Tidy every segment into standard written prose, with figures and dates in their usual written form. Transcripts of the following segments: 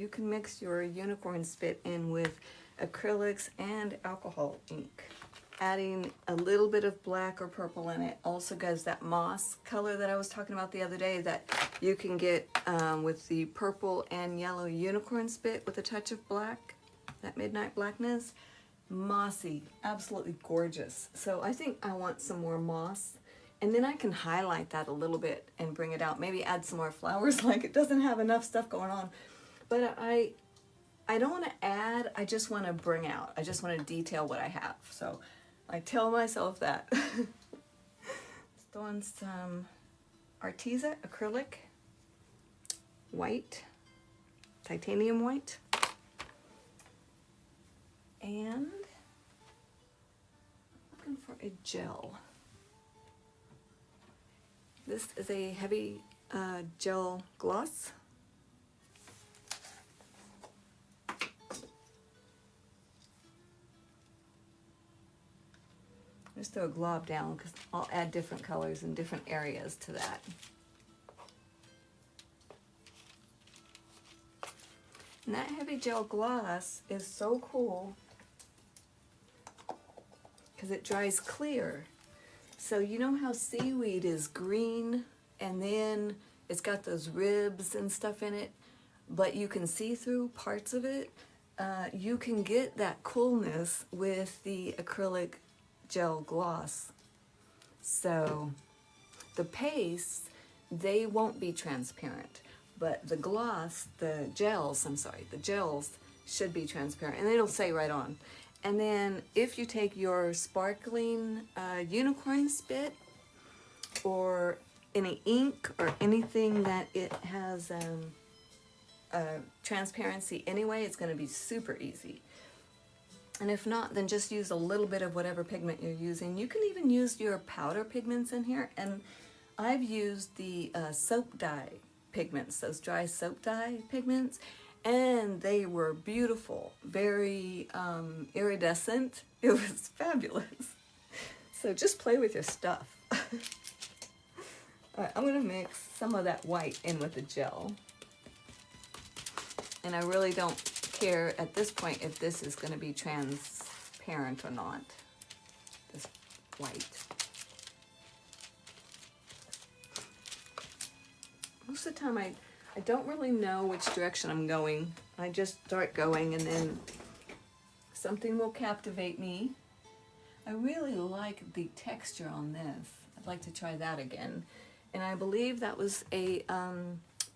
you can mix your unicorn spit in with acrylics and alcohol ink. Adding a little bit of black or purple in it also gives that moss color that I was talking about the other day that you can get with the purple and yellow unicorn spit with a touch of black, that midnight blackness. Mossy, absolutely gorgeous. So I think I want some more moss, and then I can highlight that a little bit and bring it out. Maybe add some more flowers, like it doesn't have enough stuff going on. But I don't want to add, I just want to bring out. I just want to detail what I have. So I tell myself that. Throwing some Arteza acrylic, white, titanium white, and looking for a gel. This is a heavy gel gloss. Just throw a glob down because I'll add different colors in different areas to that. And that heavy gel gloss is so cool because it dries clear. So you know how seaweed is green and then it's got those ribs and stuff in it, but you can see through parts of it? You can get that coolness with the acrylic gel gloss. So the pastes, they won't be transparent, but the gloss, the gels should be transparent, and it'll say right on. And then if you take your sparkling unicorn spit or any ink or anything that it has transparency anyway, it's going to be super easy. And if not, then just use a little bit of whatever pigment you're using. You can even use your powder pigments in here. And I've used the soap dye pigments, those dry soap dye pigments, and they were beautiful, very iridescent. It was fabulous. So just play with your stuff. All right, I'm gonna mix some of that white in with the gel. And I really don't care at this point if this is going to be transparent or not, this white. Most of the time I don't really know which direction I'm going. I just start going and then something will captivate me. I really like the texture on this. I'd like to try that again. And I believe that was a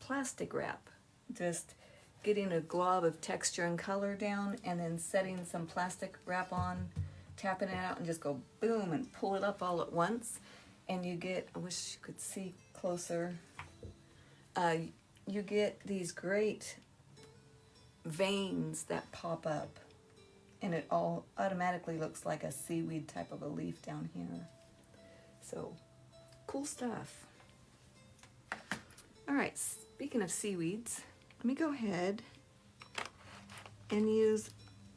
plastic wrap. Just getting a glob of texture and color down and then setting some plastic wrap on, tapping it out and just go boom and pull it up all at once. And you get, I wish you could see closer, you get these great veins that pop up and it all automatically looks like a seaweed type of a leaf down here. So, cool stuff. All right, speaking of seaweeds, let me go ahead and use,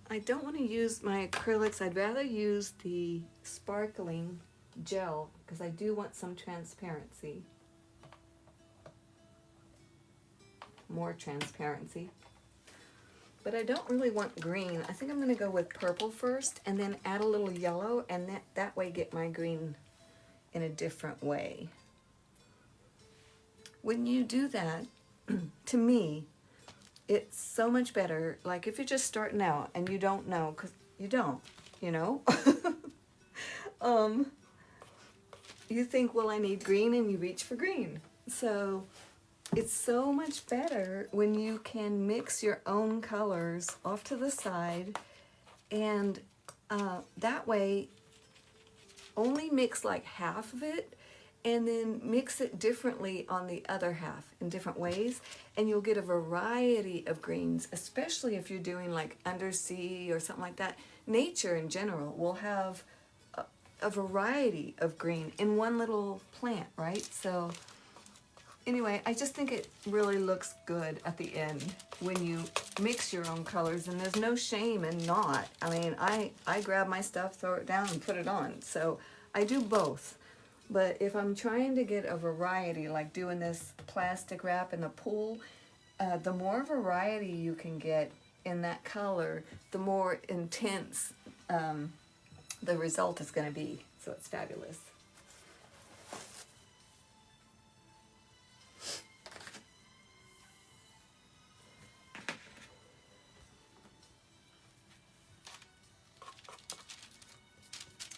I don't want to use my acrylics, I'd rather use the sparkling gel because I do want some transparency. More transparency. But I don't really want green. I think I'm going to go with purple first and then add a little yellow and that way get my green in a different way. When you do that, to me, it's so much better. Like if you're just starting out and you don't know, because you don't, you know? You think, well, I need green, and you reach for green. So it's so much better when you can mix your own colors off to the side, and that way only mix like half of it and then mix it differently on the other half in different ways, and you'll get a variety of greens, especially if you're doing like undersea or something like that. Nature in general will have a variety of green in one little plant, right? So anyway, I just think it really looks good at the end when you mix your own colors, and there's no shame in not. I mean, I grab my stuff, throw it down, and put it on. So I do both. But if I'm trying to get a variety, like doing this plastic wrap in the pool, the more variety you can get in that color, the more intense the result is going to be. So it's fabulous.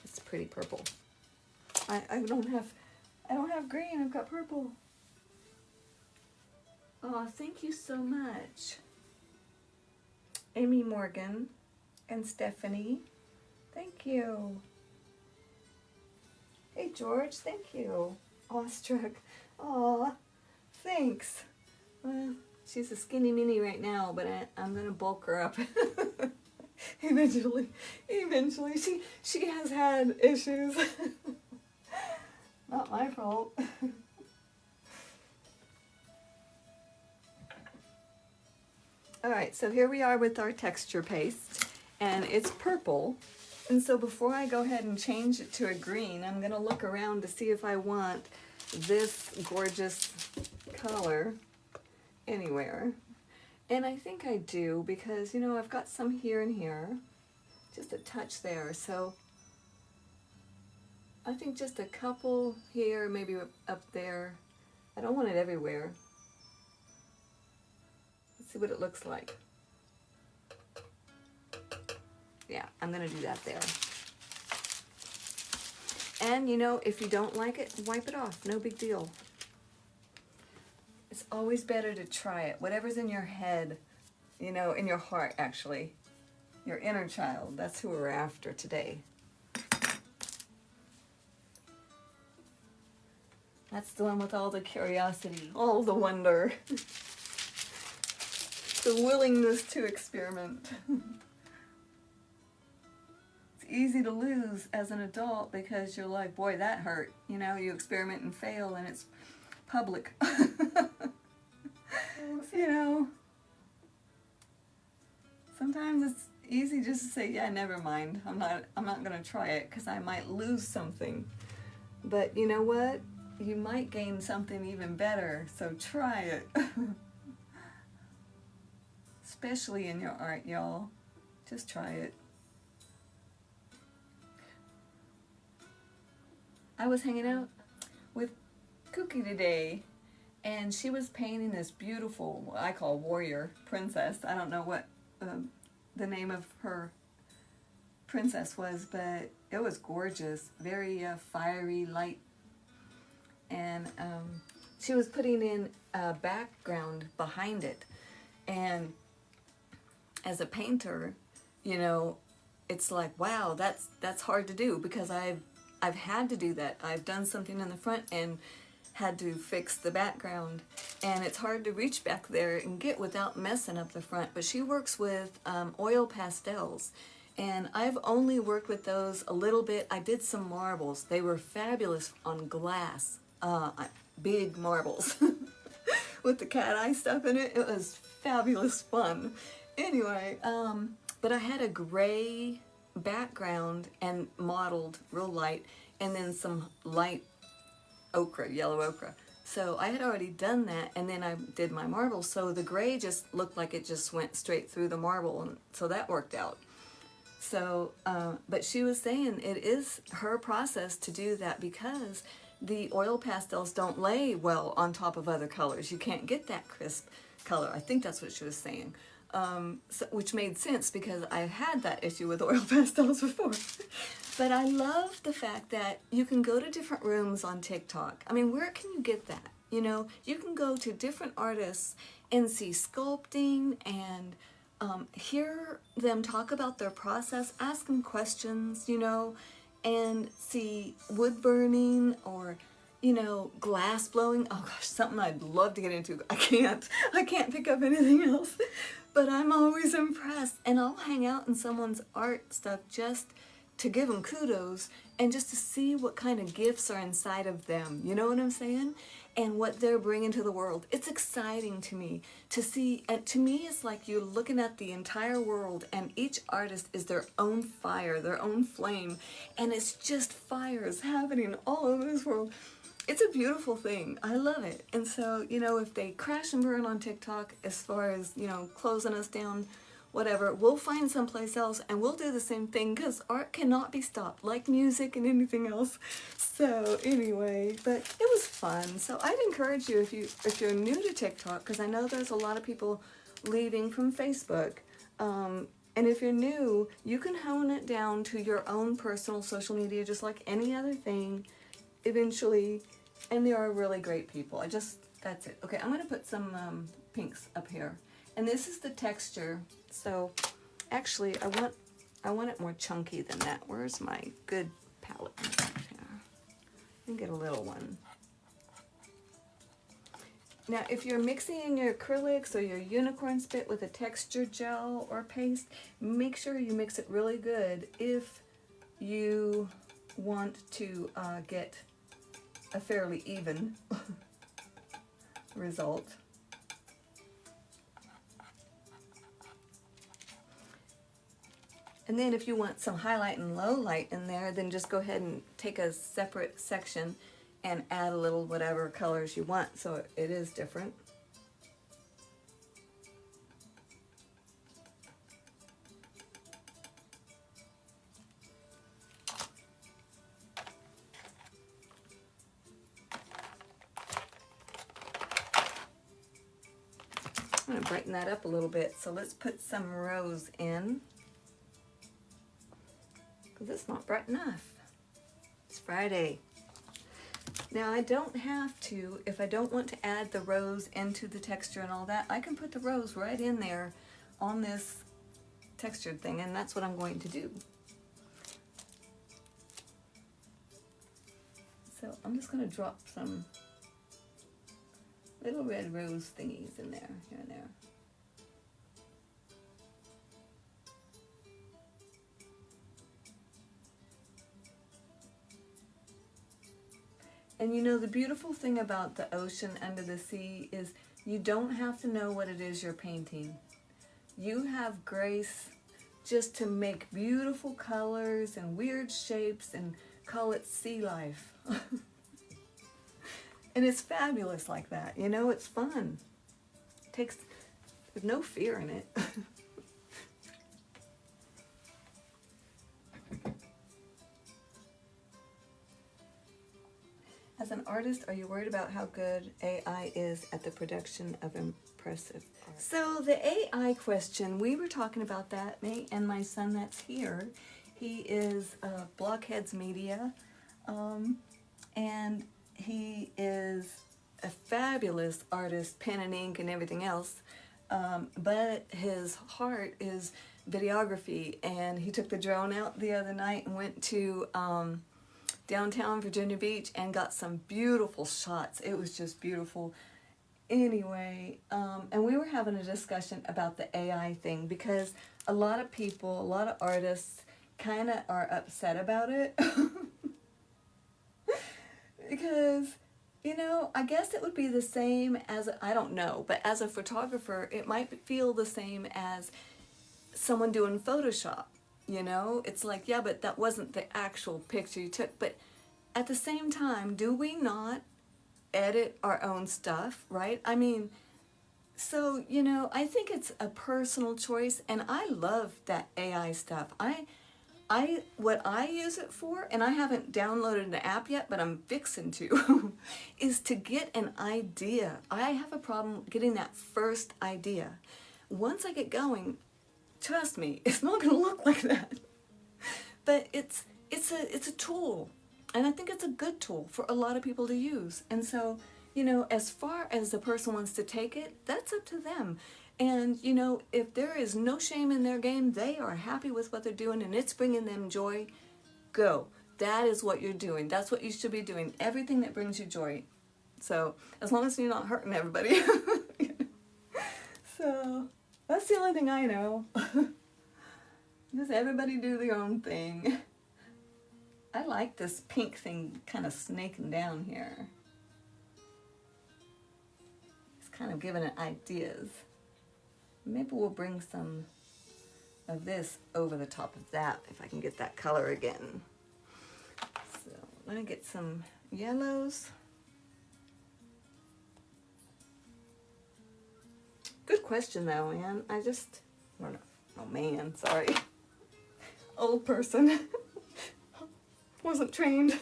It's pretty purple. I don't have green, I've got purple. Oh, thank you so much. Amy Morgan and Stephanie, thank you. Hey George, thank you. Awestruck. Aw, thanks. She's a skinny mini right now, but I'm gonna bulk her up. Eventually, she has had issues. Not my fault. All right, so here we are with our texture paste, and it's purple. And so before I go ahead and change it to a green, I'm gonna look around to see if I want this gorgeous color anywhere. And I think I do, because, you know, I've got some here and here, just a touch there. So I think just a couple here, maybe up there. I don't want it everywhere. Let's see what it looks like. Yeah, I'm gonna do that there. And you know, if you don't like it, wipe it off, no big deal. It's always better to try it. Whatever's in your head, you know, in your heart actually, your inner child, that's who we're after today. That's the one with all the curiosity, all the wonder, the willingness to experiment. Easy to lose as an adult because you're like, boy, that hurt. You know, you experiment and fail and it's public. You know, sometimes it's easy just to say, yeah, never mind. I'm not going to try it because I might lose something. But you know what? You might gain something even better. So try it. Especially in your art, y'all. Just try it. I was hanging out with Cookie today, and she was painting this beautiful, what I call warrior princess. I don't know what the name of her princess was, but it was gorgeous, very fiery, light. And she was putting in a background behind it. And as a painter, you know, it's like, wow, that's hard to do, because I've had to do that. I've done something in the front and had to fix the background, and it's hard to reach back there and get without messing up the front. But she works with oil pastels, and I've only worked with those a little bit. I did some marbles. They were fabulous on glass, big marbles with the cat eye stuff in it. It was fabulous fun. Anyway, but I had a gray background and modeled real light, and then some light ochre, yellow ochre. So I had already done that, and then I did my marble, so the gray just looked like it just went straight through the marble, and so that worked out. So but she was saying it is her process to do that, because the oil pastels don't lay well on top of other colors. You can't get that crisp color. I think that's what she was saying. Which made sense, because I've had that issue with oil pastels before. But I love the fact that you can go to different rooms on TikTok. I mean, where can you get that? You know, you can go to different artists and see sculpting and hear them talk about their process, ask them questions, you know, and see wood burning or, you know, glass blowing. Oh gosh, something I'd love to get into. I can't pick up anything else. But I'm always impressed, and I'll hang out in someone's art stuff just to give them kudos and just to see what kind of gifts are inside of them. You know what I'm saying? And what they're bringing to the world. It's exciting to me to see. To me, it's like you're looking at the entire world, and each artist is their own fire, their own flame, and it's just fires happening all over this world. it's a beautiful thing. I love it. And so, you know, if they crash and burn on TikTok as far as, you know, closing us down, whatever, we'll find someplace else and we'll do the same thing, because art cannot be stopped, like music and anything else. So anyway, but it was fun. So I'd encourage you, if you're new to TikTok, because I know there's a lot of people leaving from Facebook, and if you're new, you can hone it down to your own personal social media, just like any other thing eventually. And they are really great people. That's it. Okay, I'm going to put some pinks up here. And this is the texture. So actually, I want it more chunky than that. Where's my good palette? Here. I can get a little one. Now, if you're mixing in your acrylics or your unicorn spit with a texture gel or paste, make sure you mix it really good if you want to get a fairly even result. And then if you want some highlight and low light in there, then just go ahead and take a separate section and add a little whatever colors you want, so it is different. I'm going to brighten that up a little bit, so let's put some rose in, because it's not bright enough. It's Friday. Now I don't have to, if I don't want to add the rose into the texture and all that, I can put the rose right in there on this textured thing, and that's what I'm going to do. So I'm just going to drop some little red rose thingies in there, here and there. And you know, the beautiful thing about the ocean under the sea is you don't have to know what it is you're painting. You have grace just to make beautiful colors and weird shapes and call it sea life. And it's fabulous like that, you know, it's fun. It takes, there's no fear in it. As an artist, are you worried about how good AI is at the production of impressive art? So the AI question, we were talking about that, me and my son that's here. He is Blockheads Media, and he is a fabulous artist, pen and ink and everything else, but his heart is videography, and he took the drone out the other night and went to downtown Virginia Beach and got some beautiful shots. It was just beautiful. Anyway, and we were having a discussion about the AI thing, because a lot of people, a lot of artists kind of are upset about it. Because, you know, I guess it would be the same as, I don't know, but as a photographer, it might feel the same as someone doing Photoshop. You know, it's like, yeah, but that wasn't the actual picture you took. But at the same time, do we not edit our own stuff, right? I mean, so, you know, I think it's a personal choice, and I love that AI stuff. What I use it for, and I haven't downloaded an app yet, but I'm fixing to, is to get an idea. I have a problem getting that first idea. Once I get going, trust me, it's not going to look like that. But it's a tool, and I think it's a good tool for a lot of people to use. And so, you know, as far as the person wants to take it, that's up to them. And, you know, if there is no shame in their game, they are happy with what they're doing and it's bringing them joy, go. That is what you're doing. That's what you should be doing. Everything that brings you joy. So, as long as you're not hurting everybody. So, that's the only thing I know. Just everybody do their own thing. I like this pink thing kind of snaking down here. It's kind of giving it ideas. Maybe we'll bring some of this over the top of that if I can get that color again. So let me get some yellows. question though, man. Or no, oh man, sorry. Old person. Wasn't trained.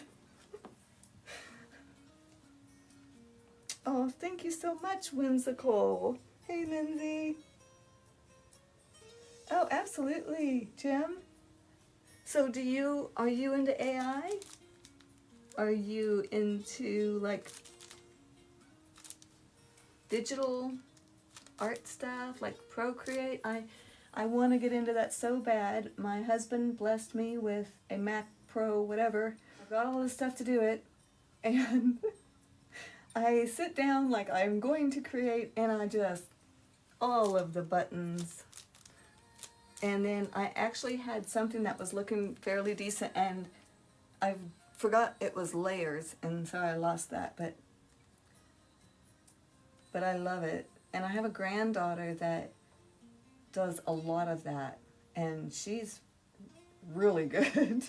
Oh, thank you so much, Whimsical. Hey, Lindsay. Oh, absolutely, Jim. So are you into AI? Are you into like digital art stuff, like Procreate? I want to get into that so bad. My husband blessed me with a Mac Pro, whatever. I've got all this stuff to do it, and I sit down like I'm going to create, and I just, all of the buttons. And then I actually had something that was looking fairly decent, and I forgot it was layers, and so I lost that, but I love it. And I have a granddaughter that does a lot of that, and she's really good.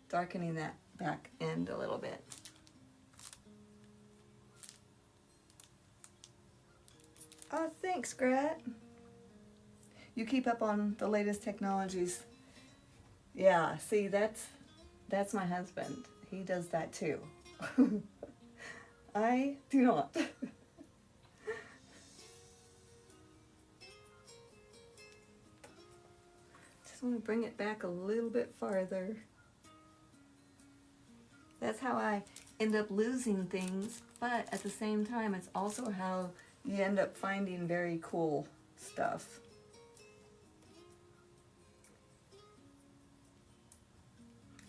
Darkening that back end a little bit. Oh, thanks, Grat. You keep up on the latest technologies. Yeah, see, that's my husband. He does that too. I do not. Just want to bring it back a little bit farther. That's how I end up losing things, but at the same time, it's also how you end up finding very cool stuff.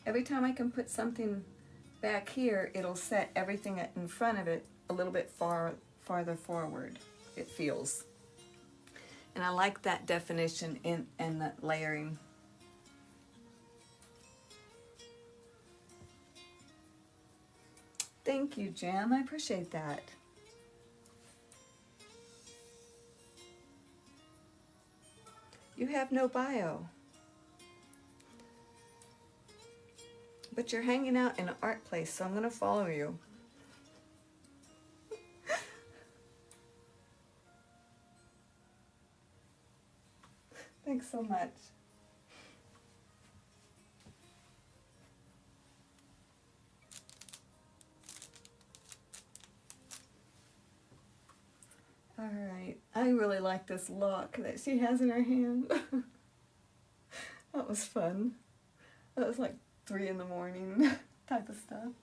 Every time I can put something back here, it'll set everything in front of it a little bit farther forward, it feels. And I like that definition and that layering. Thank you, Jam. I appreciate that. You have no bio, but you're hanging out in an art place, so I'm going to follow you. Thanks so much. All right, I really like this lock that she has in her hand. That was fun. That was like 3 in the morning type of stuff.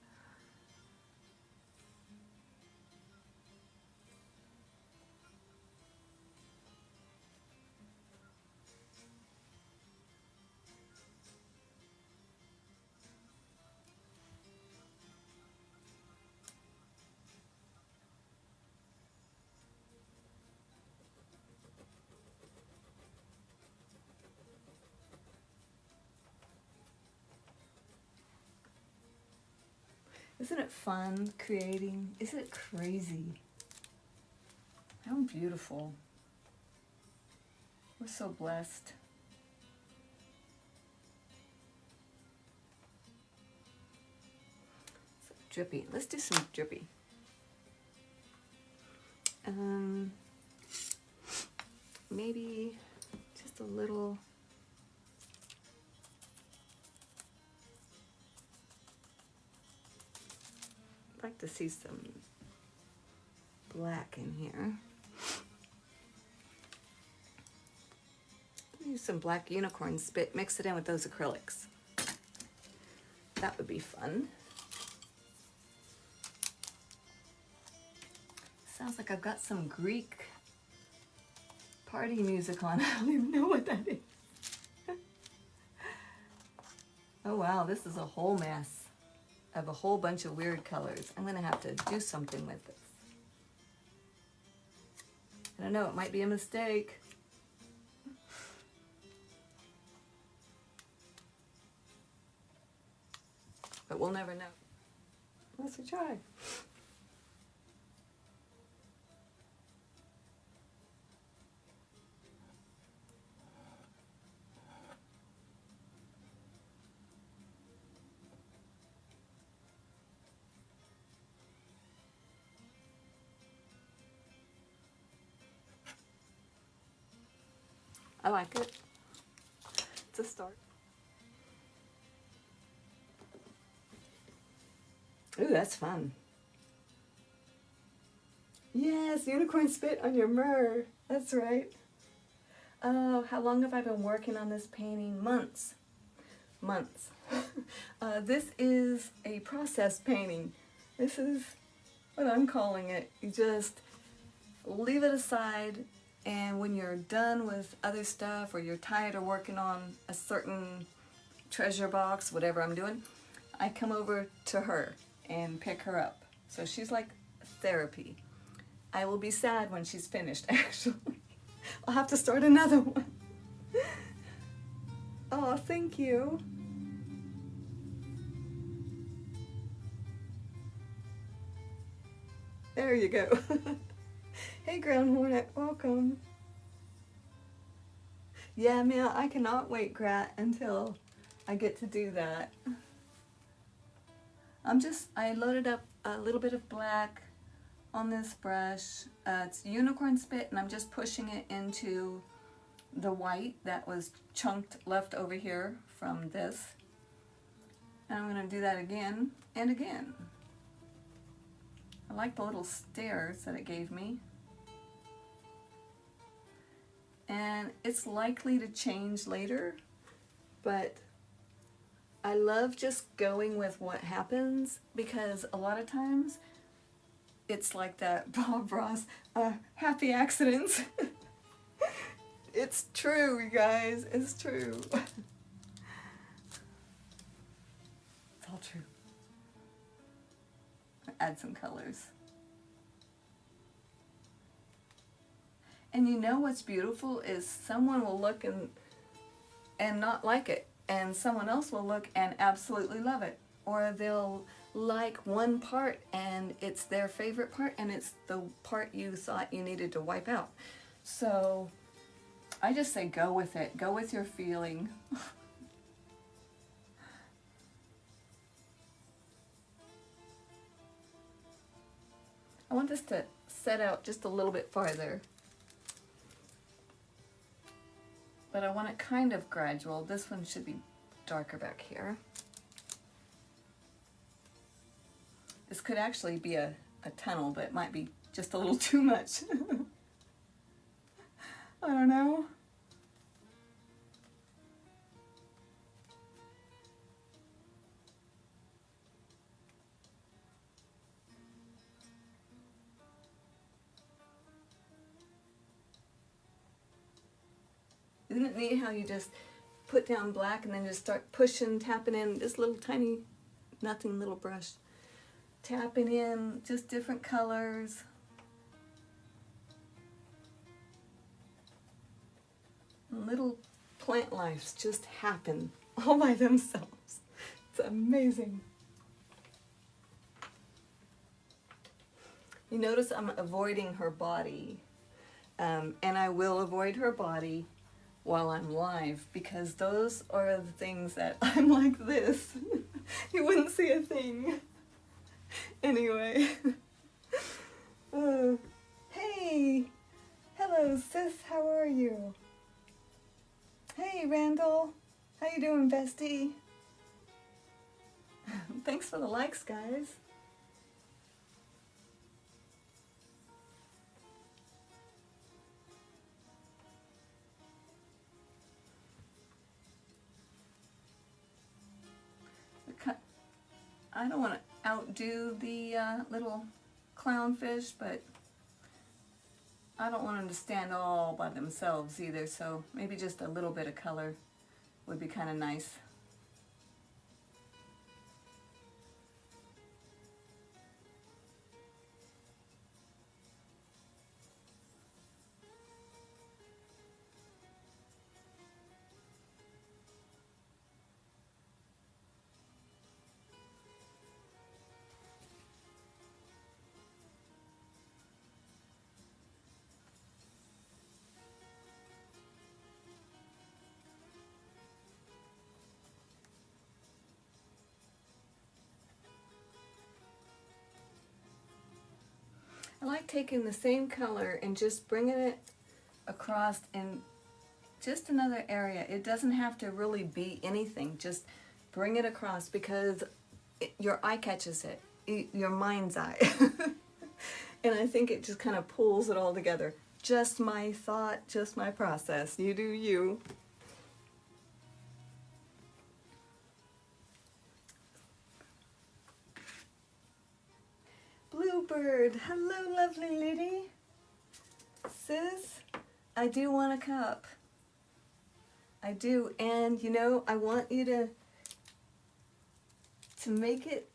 Isn't it fun creating? Isn't it crazy? How beautiful. We're so blessed. So drippy. Let's do some drippy. Maybe just a little. I'd like to see some black in here. Use some black unicorn spit, mix it in with those acrylics. That would be fun. Sounds like I've got some Greek party music on. I don't even know what that is. Oh wow, this is a whole mess of a whole bunch of weird colors. I'm gonna have to do something with this. I don't know, it might be a mistake. But we'll never know. Unless we try. I like it. It's a start. Ooh, that's fun. Yes, unicorn spit on your mer. That's right. Oh, how long have I been working on this painting? Months. Months. This is a process painting. This is what I'm calling it. You just leave it aside, and when you're done with other stuff, or you're tired of working on a certain treasure box, whatever I'm doing, I come over to her and pick her up. So she's like therapy. I will be sad when she's finished, actually. I'll have to start another one. Oh, thank you. There you go. Hey, Ground Hornet, welcome. Yeah, man, I cannot wait, Grat, until I get to do that. I loaded up a little bit of black on this brush. It's unicorn spit, and I'm just pushing it into the white that was chunked left over here from this. And I'm going to do that again and again. I like the little stairs that it gave me. And it's likely to change later, but I love just going with what happens, because a lot of times it's like that Bob Ross, happy accidents. It's true, you guys, it's true. It's all true. Add some colors. And you know what's beautiful is someone will look and not like it, and someone else will look and absolutely love it. Or they'll like one part and it's their favorite part, and it's the part you thought you needed to wipe out. So I just say go with it. Go with your feeling. I want this to set out just a little bit farther. But I want it kind of gradual. This one should be darker back here. This could actually be a tunnel, but it might be just a little too much. I don't know. Isn't it neat how you just put down black and then just start pushing, tapping in this little tiny, nothing little brush. Tapping in just different colors. Little plant lives just happen all by themselves. It's amazing. You notice I'm avoiding her body, and I will avoid her body while I'm live, because those are the things that I'm like this. You wouldn't see a thing. Anyway. Hey! Hello, sis, how are you? Hey, Randall. How you doing, bestie? Thanks for the likes, guys. I don't want to outdo the little clownfish, but I don't want them to stand all by themselves either, so maybe just a little bit of color would be kind of nice. I like taking the same color and just bringing it across and just another area. It doesn't have to really be anything. Just bring it across because your eye catches it, your mind's eye. And I think it just kind of pulls it all together. Just my thought, just my process. You do you. Bluebird, hello lovely lady. Sis, I do want a cup. I do, and you know, I want you to make it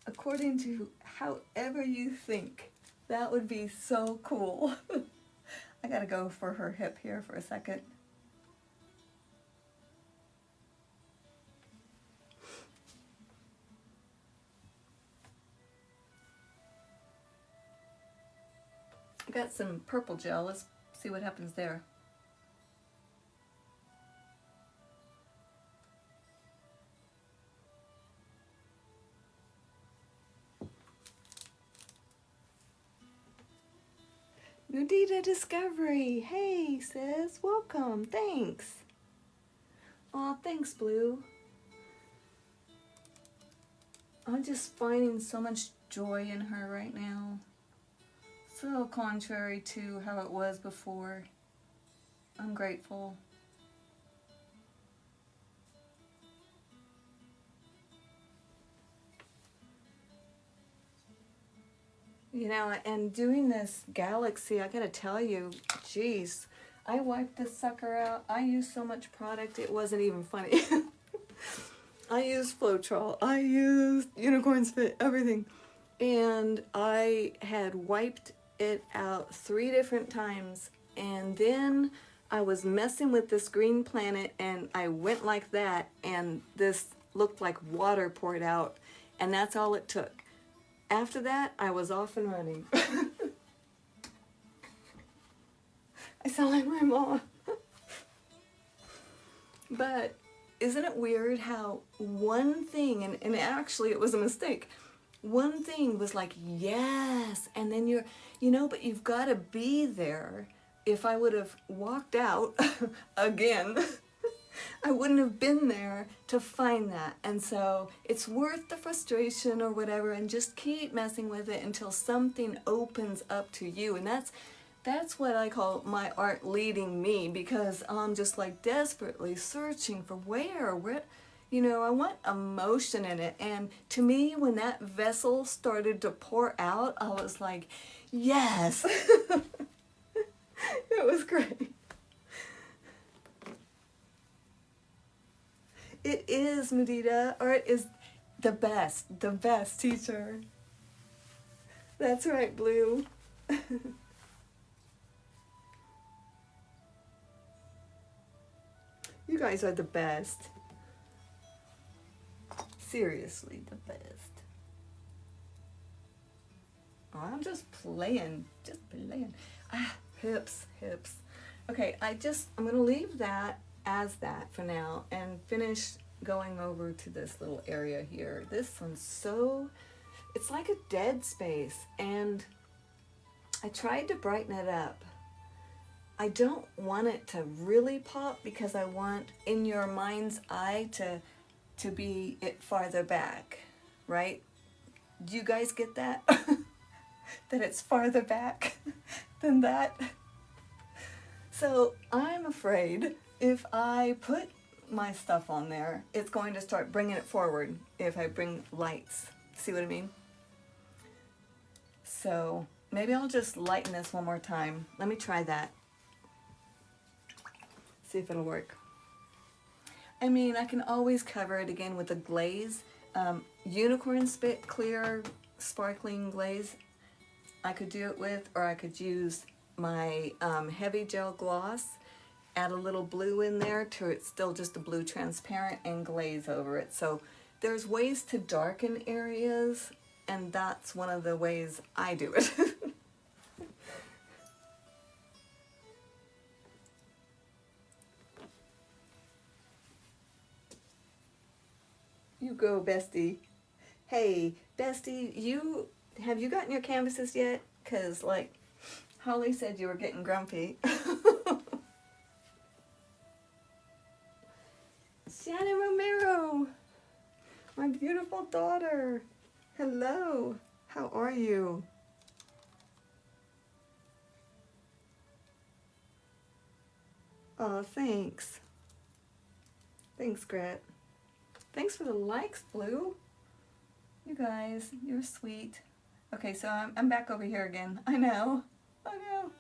according to however you think. That would be so cool. I gotta go for her hip here for a second. I got some purple gel. Let's see what happens there. Nudita Discovery. Hey, sis. Welcome. Thanks. Aw, thanks, Blue. I'm just finding so much joy in her right now. So contrary to how it was before. I'm grateful. You know, and doing this galaxy, I gotta tell you, geez, I wiped this sucker out. I used so much product, it wasn't even funny. I used Floetrol, I used Unicorn Spit, everything. And I had wiped it out 3 different times. And then I was messing with this green planet and I went like that and this looked like water poured out. And that's all it took. After that, I was off and running. I sound like my mom. But isn't it weird how one thing, and actually it was a mistake, one thing was like, yes, and then you know, but you've got to be there. If I would have walked out again, I wouldn't have been there to find that. And so it's worth the frustration or whatever, and just keep messing with it until something opens up to you. And that's what I call my art leading me, because I'm just like desperately searching for where, you know, I want emotion in it. And to me, when that vessel started to pour out, I was like, yes. It was great. It is, Mudita. Art is the best teacher. That's right, Blue. You guys are the best. Seriously, the best. Oh, I'm just playing. Ah, hips. Okay, I'm gonna leave that as that for now and finish going over to this little area here. This one's it's like a dead space, and I tried to brighten it up. I don't want it to really pop because I want in your mind's eye to be it farther back, right? Do you guys get that? That it's farther back than that? So I'm afraid if I put my stuff on there, it's going to start bringing it forward if I bring lights. See what I mean? So maybe I'll just lighten this one more time. Let me try that. See if it'll work. I mean, I can always cover it again with a glaze. Unicorn Spit clear sparkling glaze I could do it with, or I could use my heavy gel gloss, add a little blue in there to it's still just a blue transparent, and glaze over it. So there's ways to darken areas, and that's one of the ways I do it. You go, bestie. Hey, bestie, have you gotten your canvases yet? Because, like, Holly said you were getting grumpy. Shannon Romero, my beautiful daughter. Hello, how are you? Oh, thanks. Thanks, Gret. Thanks for the likes, Blue. You guys, you're sweet. Okay, so I'm back over here again. I know. I know.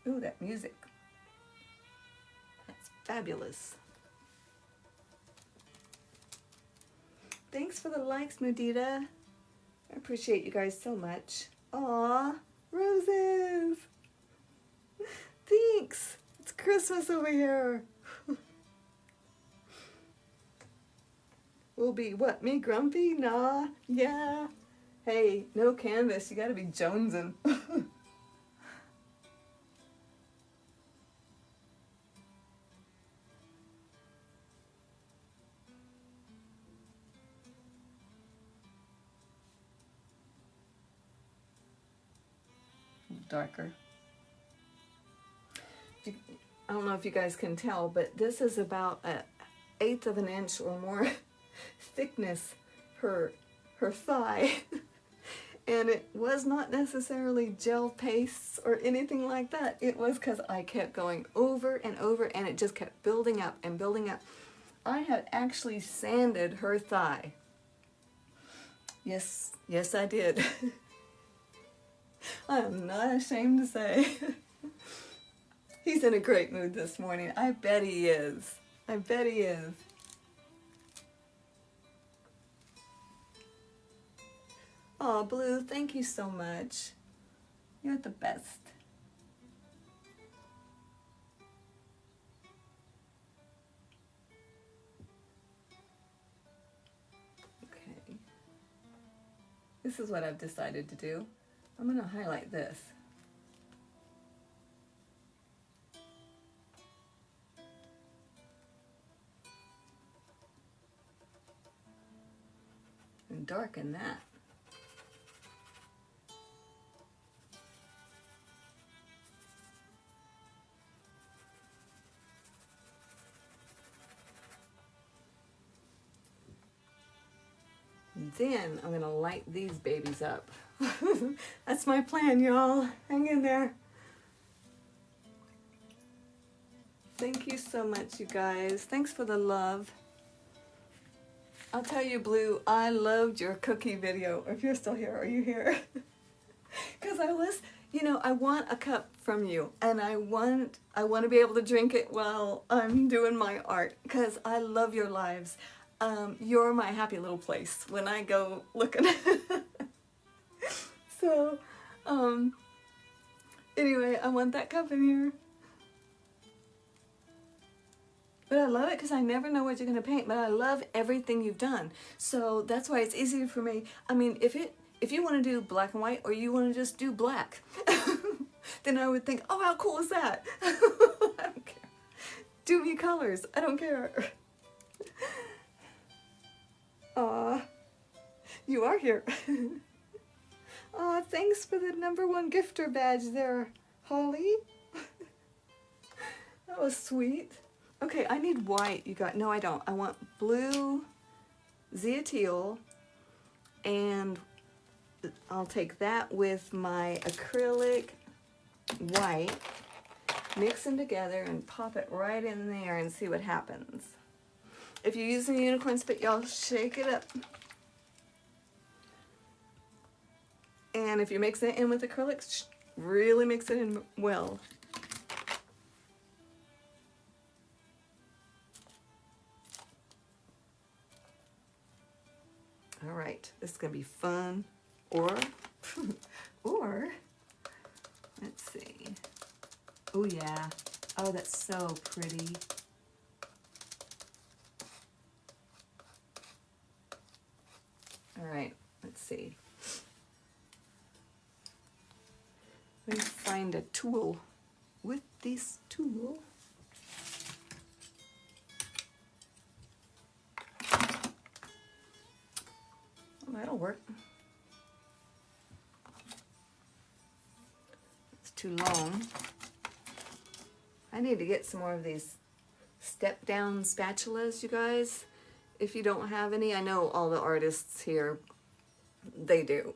Ooh, that music. That's fabulous. Thanks for the likes, Mudita. I appreciate you guys so much. Aw, roses. Thanks. It's Christmas over here. Will be what, me grumpy? Nah, yeah. Hey, no canvas, you gotta be jonesing. Darker. I don't know if you guys can tell, but this is about 1/8 of an inch or more thickness her thigh. And it was not necessarily gel pastes or anything like that. It was because I kept going over and over and it just kept building up and building up. I had actually sanded her thigh. Yes, yes I did. I am not ashamed to say. He's in a great mood this morning. I bet he is. I bet he is. Oh, Blue, thank you so much. You're the best. Okay. This is what I've decided to do. I'm going to highlight this. And darken that. Then I'm going to light these babies up. That's my plan, y'all. Hang in there. Thank you so much, you guys. Thanks for the love. I'll tell you, Blue, I loved your cookie video. If you're still here, are you here? Because I was, you know, I want a cup from you, and I want to be able to drink it while I'm doing my art, because I love your lives. You're my happy little place when I go looking. So, anyway, I want that cup in here. But I love it because I never know what you're going to paint, but I love everything you've done. So that's why it's easy for me. I mean, if you want to do black and white or you want to just do black, then I would think, oh, how cool is that? I don't care. Do me colors. I don't care. Aw, you are here. Aw, thanks for the #1 gifter badge there, Holly. That was sweet. Okay, I need white. You got, no I don't. I want blue, Zia teal, and I'll take that with my acrylic white, mix them together and pop it right in there and see what happens. If you're using a unicorn spit, y'all shake it up. And if you mix it in with acrylics, really mix it in well. All right, this is gonna be fun. Or, or, let's see. Oh yeah, oh that's so pretty. All right, let's see. Let me find a tool. With this tool, well, that'll work. too long. I need to get some more of these step down spatulas, you guys. If you don't have any, I know all the artists here, they do.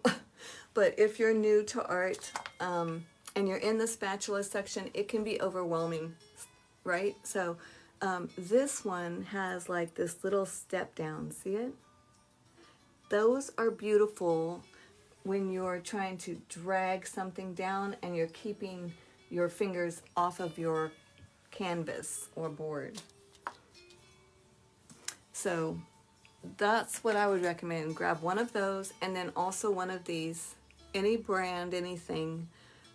But if you're new to art and you're in the spatula section, it can be overwhelming, right? So this one has like this little step down, see it? Those are beautiful when you're trying to drag something down and you're keeping your fingers off of your canvas or board. So that's what I would recommend. Grab one of those and then also one of these, any brand, anything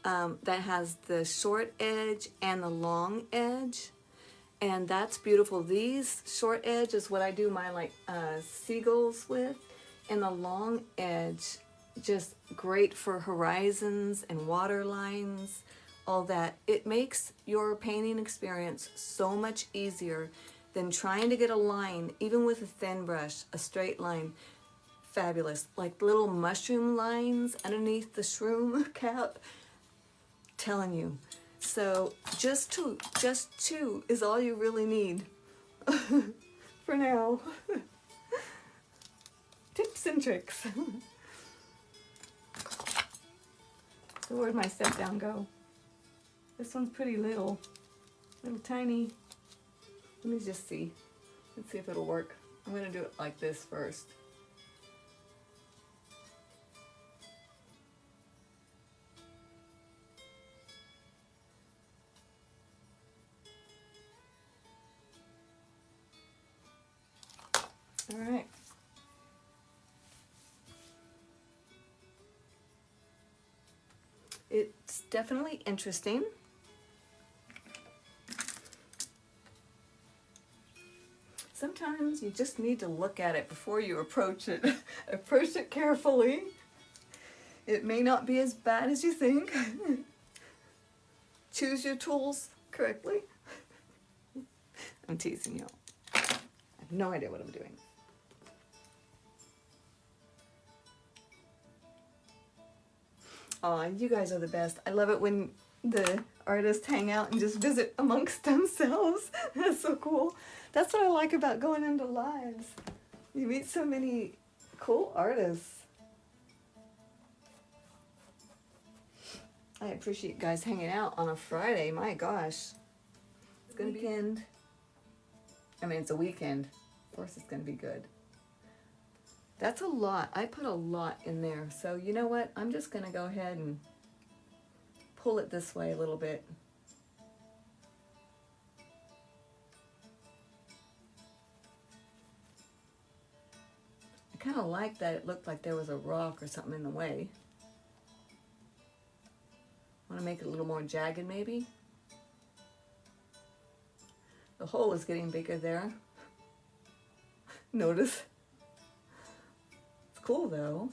that has the short edge and the long edge. And that's beautiful. These short edge is what I do my like seagulls with, and the long edge just great for horizons and water lines, all that. It makes your painting experience so much easier than trying to get a line, even with a thin brush, a straight line. Fabulous. Like little mushroom lines underneath the shroom cap. Telling you. So just two is all you really need for now. Tips and tricks. So where'd my step down go? This one's pretty little tiny. Let me just see. Let's see if it'll work. I'm gonna do it like this first. All right. It's definitely interesting. Sometimes you just need to look at it before you approach it. Approach it carefully. It may not be as bad as you think. Choose your tools correctly. I'm teasing you. I have no idea what I'm doing. Aw, you guys are the best. I love it when the artists hang out and just visit amongst themselves. That's so cool. That's what I like about going into lives. You meet so many cool artists. I appreciate you guys hanging out on a Friday. My gosh. It's gonna be weekend. I mean, it's a weekend. Of course it's gonna be good. That's a lot. I put a lot in there. So you know what? I'm just gonna go ahead and pull it this way a little bit. I kind of like that it looked like there was a rock or something in the way. Want to make it a little more jagged maybe? The hole is getting bigger there. Notice? It's cool though.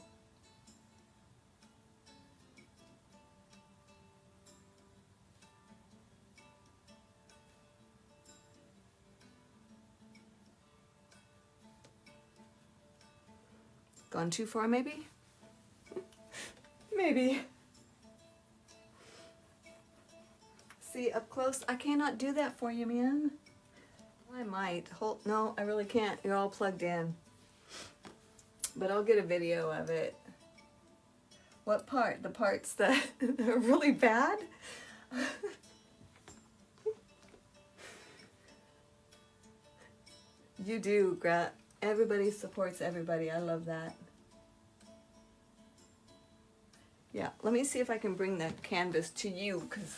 Gone too far maybe? Maybe. See, up close, I cannot do that for you, man. I might. Hold, no, I really can't. You're all plugged in. But I'll get a video of it. What part? The parts that are really bad? You do, Grat. Everybody supports everybody. I love that. Yeah, let me see if I can bring the canvas to you, because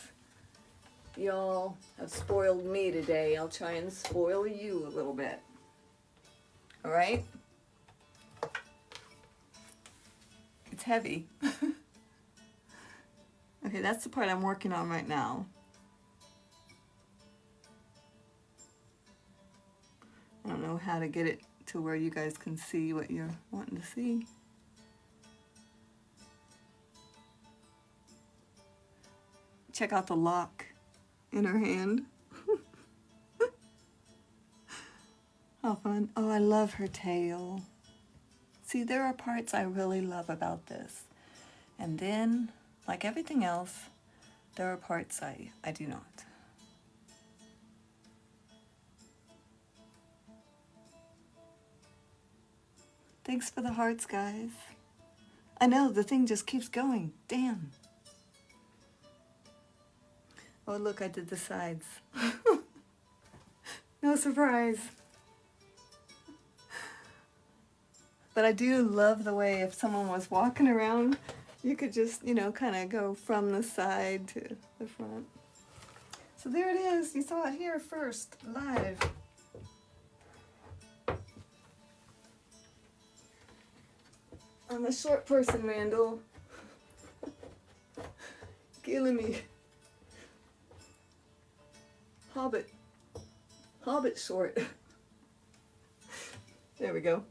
y'all have spoiled me today. I'll try and spoil you a little bit. All right? It's heavy. Okay, that's the part I'm working on right now. I don't know how to get it to where you guys can see what you're wanting to see. Check out the lock in her hand. How fun. Oh, I love her tail. See, there are parts I really love about this. And then, like everything else, There are parts I do not. Thanks for the hearts, guys. I know, the thing just keeps going. Damn. Oh, look, I did the sides. No surprise. But I do love the way if someone was walking around, you could just, you know, kind of go from the side to the front. So there it is. You saw it here first, live. I'm a short person, Randall. Killing me. Hobbit short. There we go.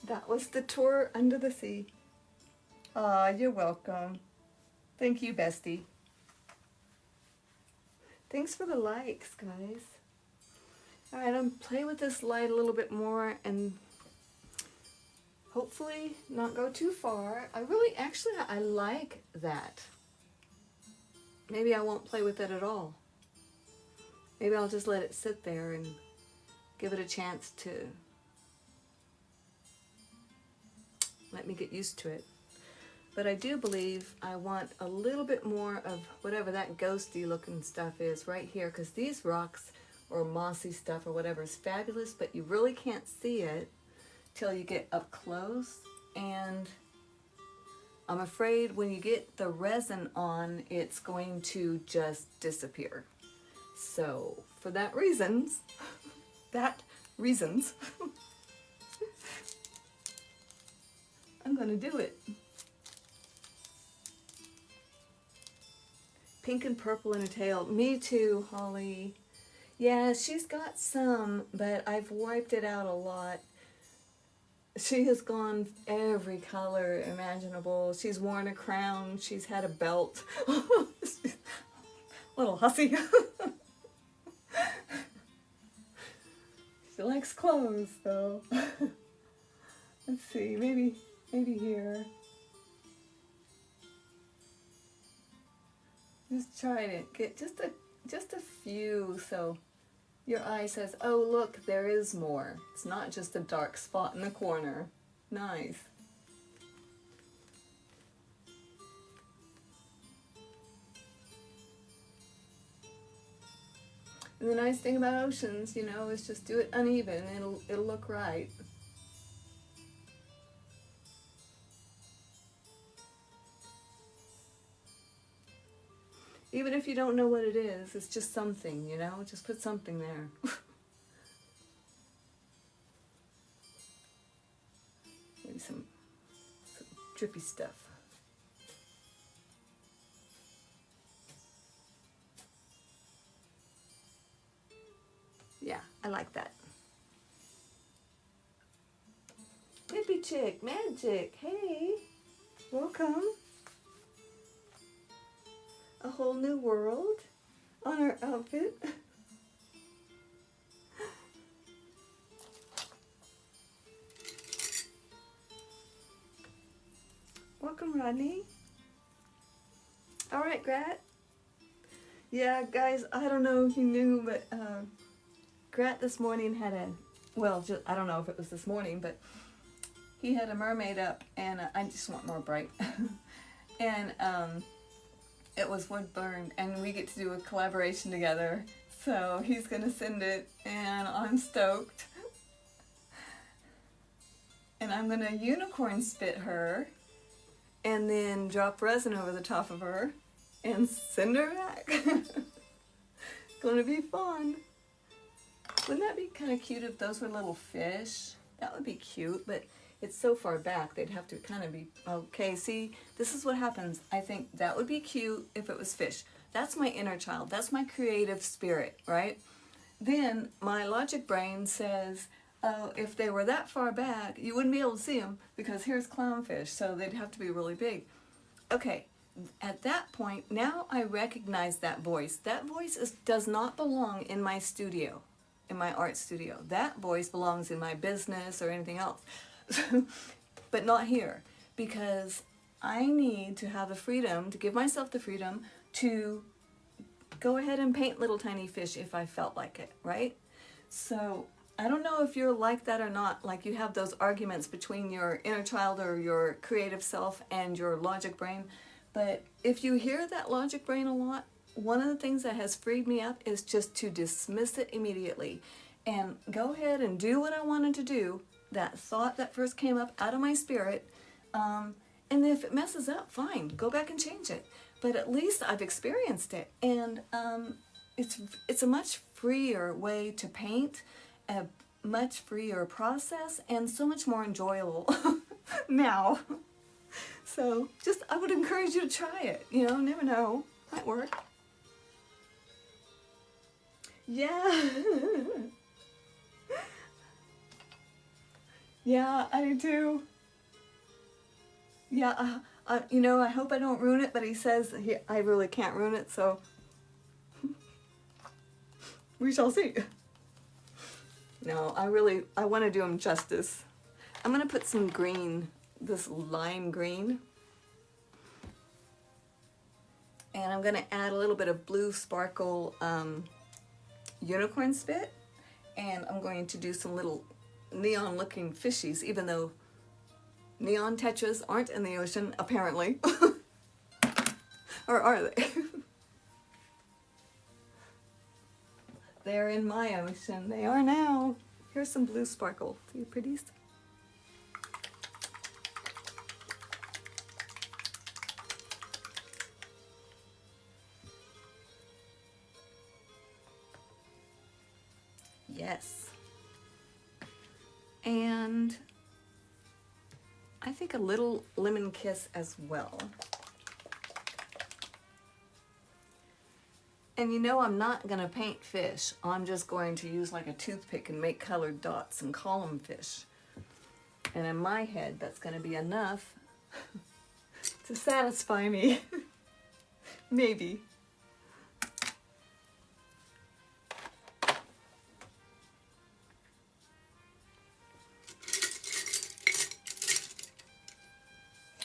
That was the tour under the sea. Aw, you're welcome. Thank you, bestie. Thanks for the likes, guys. All right, I'm playing with this light a little bit more and hopefully not go too far. I like that. Maybe I won't play with it at all. Maybe I'll just let it sit there and give it a chance to let me get used to it. But I do believe I want a little bit more of whatever that ghosty looking stuff is right here, because these rocks or mossy stuff or whatever is fabulous, but you really can't see it till you get up close, and I'm afraid when you get the resin on, it's going to just disappear. So for that reasons, I'm gonna do it. Pink and purple in a tail. Me too, Holly. Yeah, she's got some, but I've wiped it out a lot. She has gone every color imaginable. She's worn a crown. She's had a belt. Little hussy. She likes clothes, though. Let's see, maybe here. Just try to get just a few, so your eye says, oh look, there is more. It's not just a dark spot in the corner. Nice. And the nice thing about oceans, you know, is just do it uneven and it'll look right. Even if you don't know what it is, it's just something, you know? Just put something there. Maybe some drippy stuff. Yeah, I like that. Hippie Chick, Magic, hey, welcome. A whole new world on our outfit. Welcome, Rodney. All right, Grat. Yeah, guys, I don't know if you knew, but Grat this morning had I don't know if it was this morning, but he had a mermaid up, and I just want more bright. And it was wood burned, and we get to do a collaboration together. So he's gonna send it, and I'm stoked. And I'm gonna unicorn spit her, and then drop resin over the top of her, and send her back. Gonna be fun. Wouldn't that be kind of cute if those were little fish? That would be cute, but it's so far back, they'd have to kind of be, okay, see, this is what happens. I think that would be cute if it was fish. That's my inner child. That's my creative spirit, right? Then my logic brain says, oh, if they were that far back, you wouldn't be able to see them because here's clownfish, so they'd have to be really big. Okay, at that point, now I recognize that voice. That voice does not belong in my studio, in my art studio. That voice belongs in my business or anything else. But not here, because I need to have the freedom, to give myself the freedom to go ahead and paint little tiny fish if I felt like it, right? So I don't know if you're like that or not, like you have those arguments between your inner child or your creative self and your logic brain. But if you hear that logic brain a lot, one of the things that has freed me up is just to dismiss it immediately and go ahead and do what I wanted to do, that thought that first came up out of my spirit. And if it messes up, fine, go back and change it. But at least I've experienced it. And it's a much freer way to paint, a much freer process, and so much more enjoyable now. So just, I would encourage you to try it. You know, never know, might work. Yeah. Yeah, I do too. Yeah, you know, I hope I don't ruin it, but he says I really can't ruin it, so we shall see. No, I want to do him justice. I'm going to put some green, this lime green, and I'm going to add a little bit of blue sparkle unicorn spit, and I'm going to do some little neon looking fishies, even though neon tetras aren't in the ocean, apparently. Or are they? They're in my ocean. They are now. Here's some blue sparkle. See you pretties? Yes. And I think a little lemon kiss as well. And you know, I'm not going to paint fish. I'm just going to use like a toothpick and make colored dots and call them fish. And in my head, that's going to be enough to satisfy me. Maybe.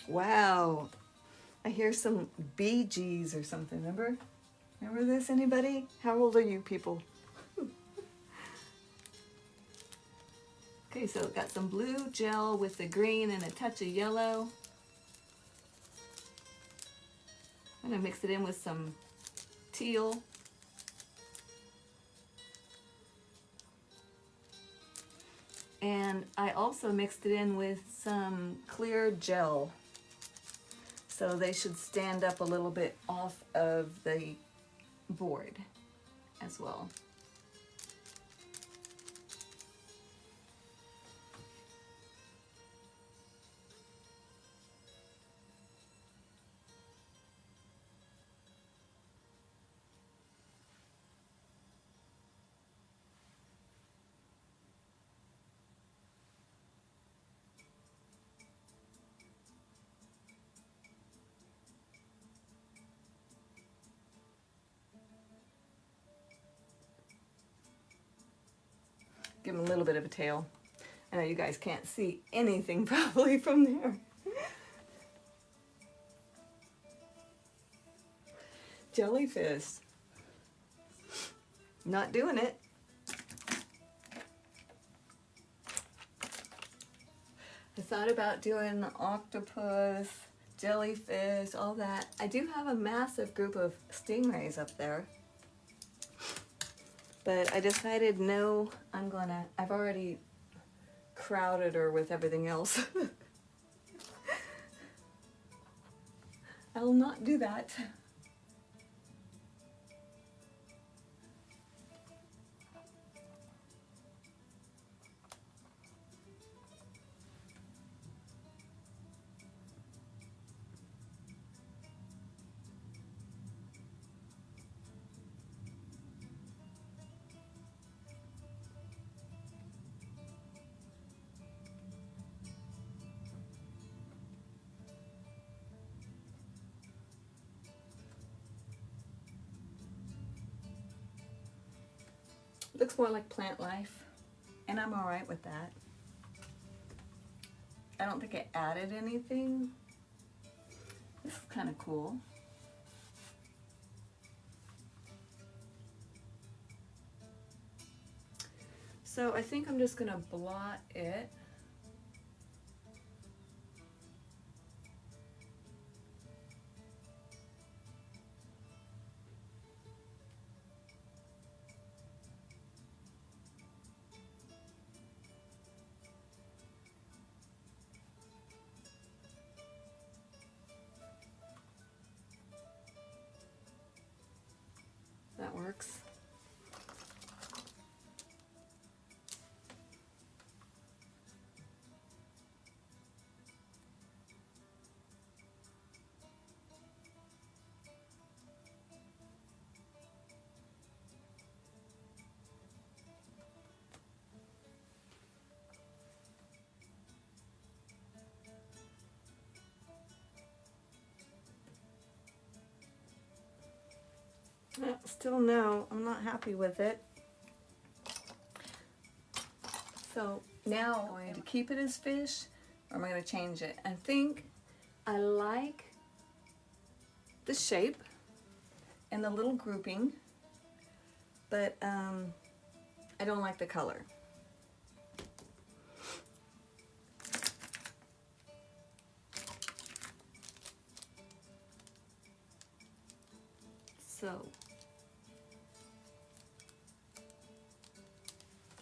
Wow. I hear some Bee Gees or something, remember? Remember this, anybody? How old are you people? Okay, so got some blue gel with the green and a touch of yellow. I'm gonna mix it in with some teal. And I also mixed it in with some clear gel. So they should stand up a little bit off of the board as well. Give him a little bit of a tail. I know you guys can't see anything probably from there. Jellyfish. Not doing it. I thought about doing octopus, jellyfish, all that. I do have a massive group of stingrays up there. But I decided no, I've already crowded her with everything else. I'll not do that. Looks more like plant life, and I'm all right with that. I don't think I added anything. This is kind of cool. So I think I'm just going to blot it. That works. Still no, I'm not happy with it. So now I'm going to keep it as fish, or am I going to change it? I think I like the shape and the little grouping, but I don't like the color. So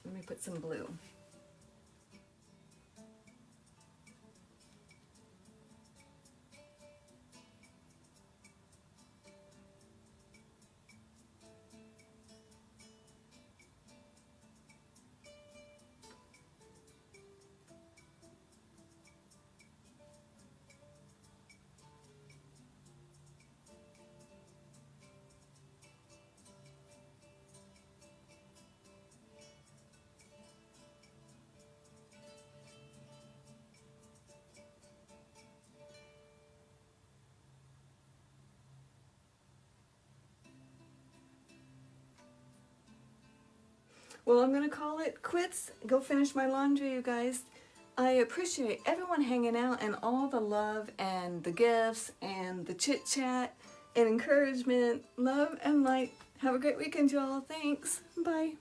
let me put some blue. Well, I'm going to call it quits. Go finish my laundry, you guys. I appreciate everyone hanging out and all the love and the gifts and the chit chat and encouragement. Love and light. Have a great weekend, y'all. Thanks. Bye.